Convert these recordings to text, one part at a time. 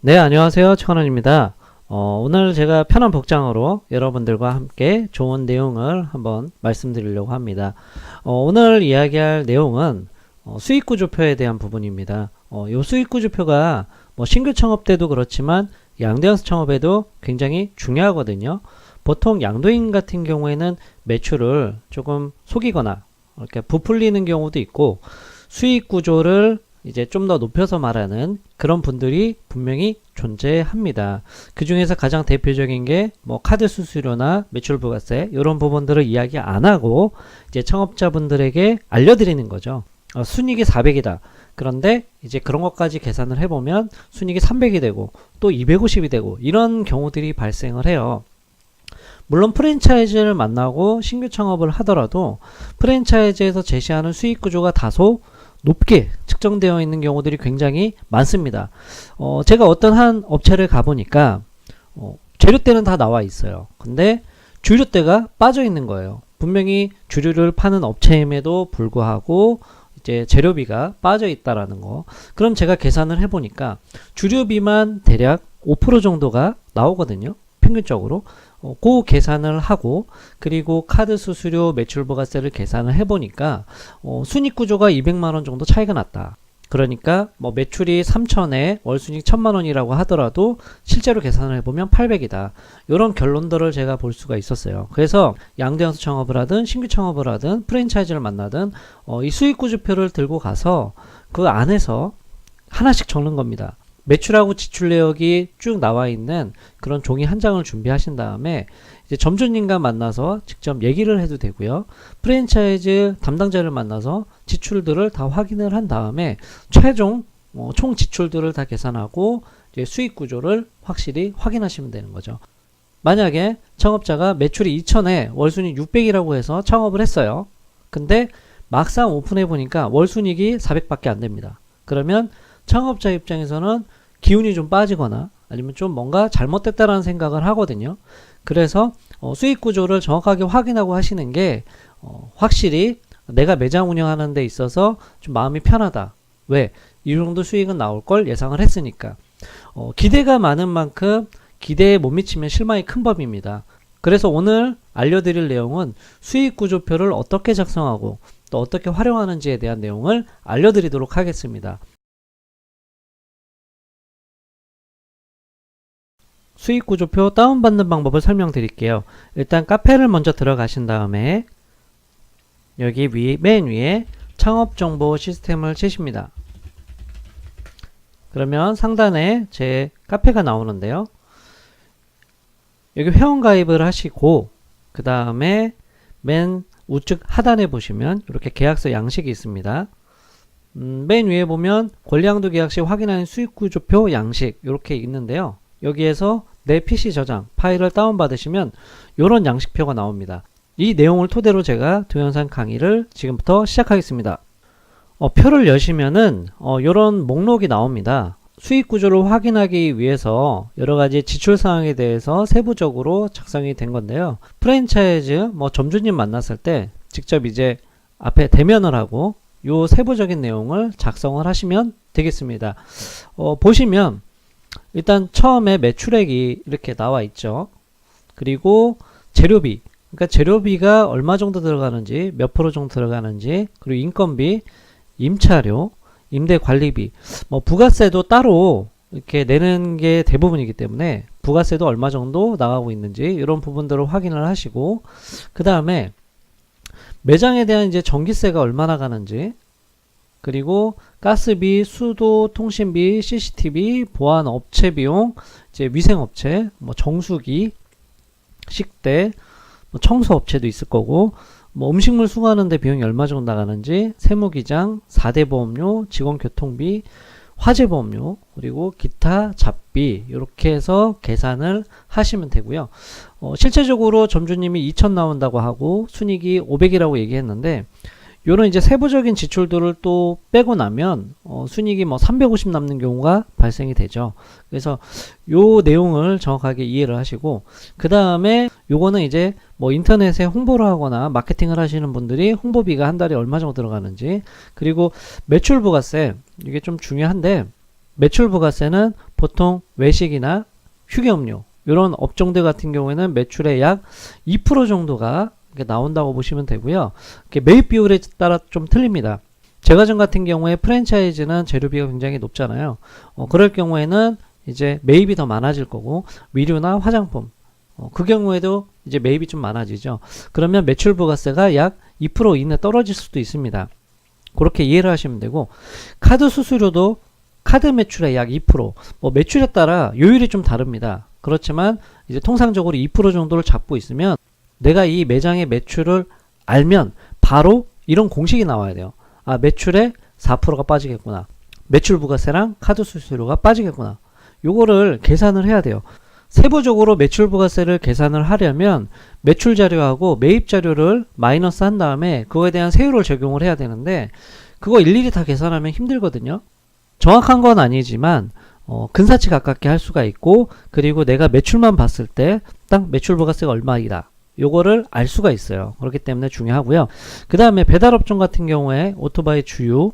네, 안녕하세요. 천원입니다. 오늘 제가 편한 복장으로 여러분들과 함께 좋은 내용을 한번 말씀드리려고 합니다. 오늘 이야기할 내용은 수익구조표에 대한 부분입니다. 이 수익구조표가 신규 창업 때도 그렇지만 양도양수 창업에도 굉장히 중요하거든요. 보통 양도인 같은 경우에는 매출을 조금 속이거나 이렇게 부풀리는 경우도 있고 수익구조를 이제 좀 더 높여서 말하는 그런 분들이 분명히 존재합니다. 그 중에서 가장 대표적인 게 카드 수수료나 매출 부가세 이런 부분들을 이야기 안 하고 이제 창업자분들에게 알려드리는 거죠. 순이익이 400이다. 그런데 이제 그런 것까지 계산을 해보면 순이익이 300이 되고 또 250이 되고 이런 경우들이 발생을 해요. 물론 프랜차이즈를 만나고 신규 창업을 하더라도 프랜차이즈에서 제시하는 수익 구조가 다소 높게 측정되어 있는 경우들이 굉장히 많습니다. 제가 어떤 한 업체를 가보니까 재료대는 다 나와 있어요. 근데 주류대가 빠져 있는 거예요. 분명히 주류를 파는 업체임에도 불구하고 이제 재료비가 빠져 있다라는 거. 그럼 제가 계산을 해보니까 주류비만 대략 5% 정도가 나오거든요. 평균적으로. 그 계산을 하고 그리고 카드 수수료 매출부가세를 계산을 해보니까 순이익구조가 200만원 정도 차이가 났다. 그러니까 매출이 3천에 월순이익 1000만원이라고 하더라도 실제로 계산을 해보면 800이다. 이런 결론들을 제가 볼 수가 있었어요. 그래서 양도양수 창업을 하든 신규 창업을 하든 프랜차이즈를 만나든 이 수익구조표를 들고 가서 그 안에서 하나씩 적는 겁니다. 매출하고 지출 내역이 쭉 나와 있는 그런 종이 한 장을 준비하신 다음에 이제 점주님과 만나서 직접 얘기를 해도 되고요. 프랜차이즈 담당자를 만나서 지출들을 다 확인을 한 다음에 최종 총 지출들을 다 계산하고 이제 수익 구조를 확실히 확인하시면 되는 거죠. 만약에 창업자가 매출이 2천에 월순이익 600이라고 해서 창업을 했어요. 근데 막상 오픈해 보니까 월순이익이 400밖에 안 됩니다. 그러면 창업자 입장에서는 기운이 좀 빠지거나 아니면 좀 뭔가 잘못됐다라는 생각을 하거든요. 그래서 수익 구조를 정확하게 확인하고 하시는 게 확실히 내가 매장 운영하는 데 있어서 좀 마음이 편하다. 왜? 이 정도 수익은 나올 걸 예상을 했으니까. 기대가 많은 만큼 기대에 못 미치면 실망이 큰 법입니다. 그래서 오늘 알려드릴 내용은 수익 구조표를 어떻게 작성하고 또 어떻게 활용하는지에 대한 내용을 알려드리도록 하겠습니다. 수익구조표 다운받는 방법을 설명드릴게요. 일단 카페를 먼저 들어가신 다음에 여기 맨 위에 창업정보 시스템을 치십니다. 그러면 상단에 제 카페가 나오는데요. 여기 회원가입을 하시고 그 다음에 맨 우측 하단에 보시면 이렇게 계약서 양식이 있습니다. 맨 위에 보면 권리양도 계약 시 확인하는 수익구조표 양식 이렇게 있는데요. 여기에서 내 PC 저장 파일을 다운받으시면 이런 양식표가 나옵니다. 이 내용을 토대로 제가 동영상 강의를 지금부터 시작하겠습니다. 표를 여시면은 이런 목록이 나옵니다. 수익 구조를 확인하기 위해서 여러가지 지출 사항에 대해서 세부적으로 작성이 된 건데요. 프랜차이즈 점주님 만났을 때 직접 이제 앞에 대면을 하고 요 세부적인 내용을 작성을 하시면 되겠습니다. 보시면 일단 처음에 매출액이 이렇게 나와 있죠. 그리고 재료비, 그러니까 재료비가 얼마 정도 들어가는지, 몇 프로 정도 들어가는지, 그리고 인건비, 임차료, 임대관리비, 부가세도 따로 이렇게 내는 게 대부분이기 때문에 부가세도 얼마 정도 나가고 있는지 이런 부분들을 확인을 하시고 그 다음에 매장에 대한 이제 전기세가 얼마나 가는지 그리고 가스비, 수도, 통신비, CCTV, 보안 업체 비용, 이제 위생업체, 정수기, 식대, 청소 업체도 있을 거고, 음식물 수거하는데 비용이 얼마 정도 나가는지, 세무기장, 4대 보험료, 직원 교통비, 화재 보험료, 그리고 기타 잡비 이렇게 해서 계산을 하시면 되고요. 실제적으로 점주님이 2,000 나온다고 하고 순이익이 500이라고 얘기했는데 요런 이제 세부적인 지출들을 또 빼고 나면 순이익이 350 남는 경우가 발생이 되죠. 그래서 요 내용을 정확하게 이해를 하시고 그 다음에 요거는 이제 인터넷에 홍보를 하거나 마케팅을 하시는 분들이 홍보비가 한 달에 얼마 정도 들어가는지 그리고 매출 부가세 이게 좀 중요한데 매출 부가세는 보통 외식이나 휴게음료 이런 업종들 같은 경우에는 매출의 약 2% 정도가 나온다고 보시면 되고요. 매입 비율에 따라 좀 틀립니다. 제과점 같은 경우에 프랜차이즈는 재료비가 굉장히 높잖아요. 그럴 경우에는 이제 매입이 더 많아질 거고, 위료나 화장품 그 경우에도 이제 매입이 좀 많아지죠. 그러면 매출 부가세가 약 2% 이내 떨어질 수도 있습니다. 그렇게 이해를 하시면 되고, 카드 수수료도 카드 매출의 약 2%, 매출에 따라 요율이 좀 다릅니다. 그렇지만 이제 통상적으로 2% 정도를 잡고 있으면 내가 이 매장의 매출을 알면 바로 이런 공식이 나와야 돼요. 아, 매출에 4%가 빠지겠구나. 매출 부가세랑 카드 수수료가 빠지겠구나. 요거를 계산을 해야 돼요. 세부적으로 매출 부가세를 계산을 하려면 매출 자료하고 매입 자료를 마이너스 한 다음에 그거에 대한 세율을 적용을 해야 되는데, 그거 일일이 다 계산하면 힘들거든요. 정확한 건 아니지만 근사치 가깝게 할 수가 있고, 그리고 내가 매출만 봤을 때 딱 매출 부가세가 얼마이다, 요거를 알 수가 있어요. 그렇기 때문에 중요하고요. 그 다음에 배달업종 같은 경우에 오토바이 주유,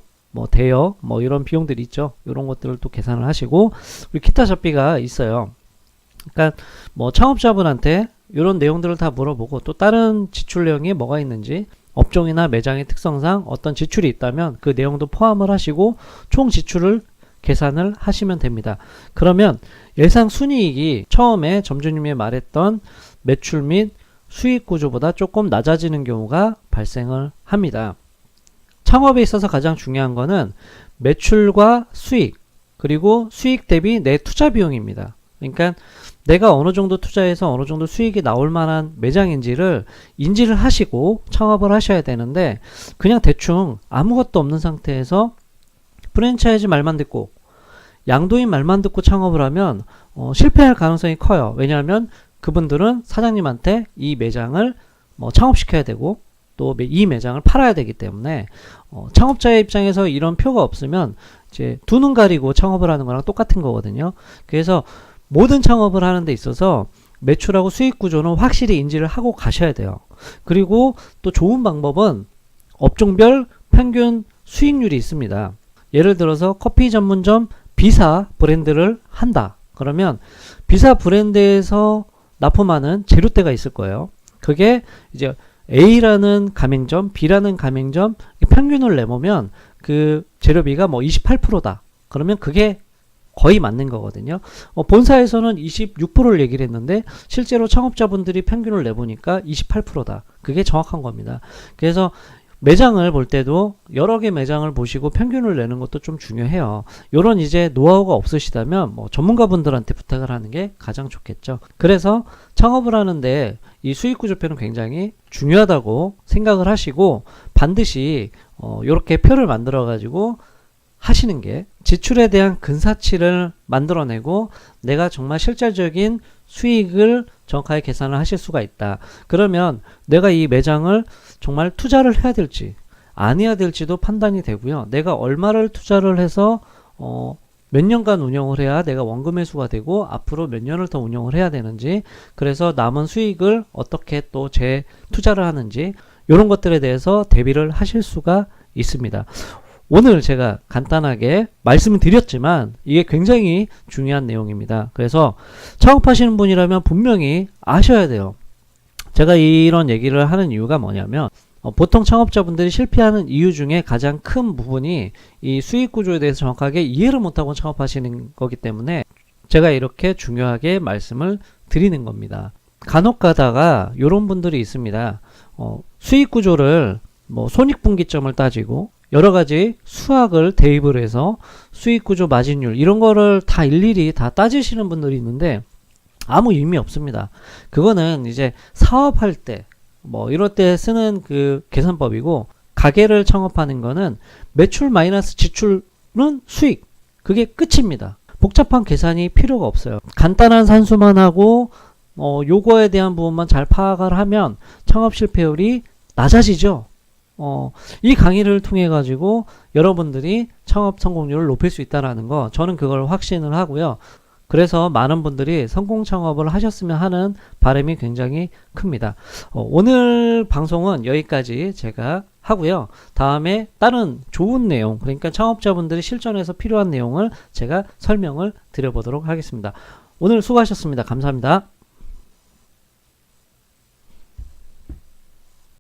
대여, 이런 비용들이 있죠. 이런 것들을 또 계산을 하시고, 우리 기타 잡비가 있어요. 그러니까 창업자분한테 이런 내용들을 다 물어보고, 또 다른 지출 내용이 뭐가 있는지, 업종이나 매장의 특성상 어떤 지출이 있다면 그 내용도 포함을 하시고 총 지출을 계산을 하시면 됩니다. 그러면 예상 순이익이 처음에 점주님이 말했던 매출 및 수익 구조보다 조금 낮아지는 경우가 발생을 합니다. 창업에 있어서 가장 중요한 거는 매출과 수익, 그리고 수익 대비 내 투자 비용입니다. 그러니까 내가 어느 정도 투자해서 어느 정도 수익이 나올 만한 매장인지를 인지를 하시고 창업을 하셔야 되는데, 그냥 대충 아무것도 없는 상태에서 프랜차이즈 말만 듣고 양도인 말만 듣고 창업을 하면 실패할 가능성이 커요. 왜냐하면 그분들은 사장님한테 이 매장을 창업시켜야 되고 또 이 매장을 팔아야 되기 때문에 창업자의 입장에서 이런 표가 없으면 이제 두 눈 가리고 창업을 하는 거랑 똑같은 거거든요. 그래서 모든 창업을 하는 데 있어서 매출하고 수익 구조는 확실히 인지를 하고 가셔야 돼요. 그리고 또 좋은 방법은 업종별 평균 수익률이 있습니다. 예를 들어서 커피 전문점 B사 브랜드를 한다. 그러면 B사 브랜드에서 납품하는 재료대가 있을 거예요. 그게 이제 A라는 가맹점, B라는 가맹점 평균을 내보면 그 재료비가 28%다. 그러면 그게 거의 맞는 거거든요. 본사에서는 26%를 얘기를 했는데 실제로 창업자분들이 평균을 내보니까 28%다. 그게 정확한 겁니다. 그래서 매장을 볼 때도 여러 개 매장을 보시고 평균을 내는 것도 좀 중요해요. 요런 이제 노하우가 없으시다면 전문가분들한테 부탁을 하는 게 가장 좋겠죠. 그래서 창업을 하는데 이 수익구조표는 굉장히 중요하다고 생각을 하시고 반드시 요렇게 표를 만들어 가지고 하시는 게 지출에 대한 근사치를 만들어내고 내가 정말 실질적인 수익을 정확하게 계산을 하실 수가 있다. 그러면 내가 이 매장을 정말 투자를 해야 될지 안 해야 될지도 판단이 되고요. 내가 얼마를 투자를 해서 몇 년간 운영을 해야 내가 원금 회수가 되고 앞으로 몇 년을 더 운영을 해야 되는지, 그래서 남은 수익을 어떻게 또 재투자를 하는지 이런 것들에 대해서 대비를 하실 수가 있습니다. 오늘 제가 간단하게 말씀을 드렸지만 이게 굉장히 중요한 내용입니다. 그래서 창업하시는 분이라면 분명히 아셔야 돼요. 제가 이런 얘기를 하는 이유가 뭐냐면 보통 창업자분들이 실패하는 이유 중에 가장 큰 부분이 이 수익 구조에 대해서 정확하게 이해를 못하고 창업하시는 거기 때문에 제가 이렇게 중요하게 말씀을 드리는 겁니다. 간혹 가다가 이런 분들이 있습니다. 수익 구조를 손익분기점을 따지고 여러 가지 수학을 대입을 해서 수익구조 마진율 이런 거를 다 일일이 다 따지시는 분들이 있는데 아무 의미 없습니다. 그거는 이제 사업할 때 이럴 때 쓰는 그 계산법이고, 가게를 창업하는 거는 매출 마이너스 지출은 수익, 그게 끝입니다. 복잡한 계산이 필요가 없어요. 간단한 산수만 하고 요거에 대한 부분만 잘 파악을 하면 창업 실패율이 낮아지죠. 이 강의를 통해 가지고 여러분들이 창업 성공률을 높일 수 있다는 거, 저는 그걸 확신을 하고요. 그래서 많은 분들이 성공 창업을 하셨으면 하는 바람이 굉장히 큽니다. 오늘 방송은 여기까지 제가 하고요. 다음에 다른 좋은 내용, 그러니까 창업자분들이 실전에서 필요한 내용을 제가 설명을 드려보도록 하겠습니다. 오늘 수고하셨습니다. 감사합니다.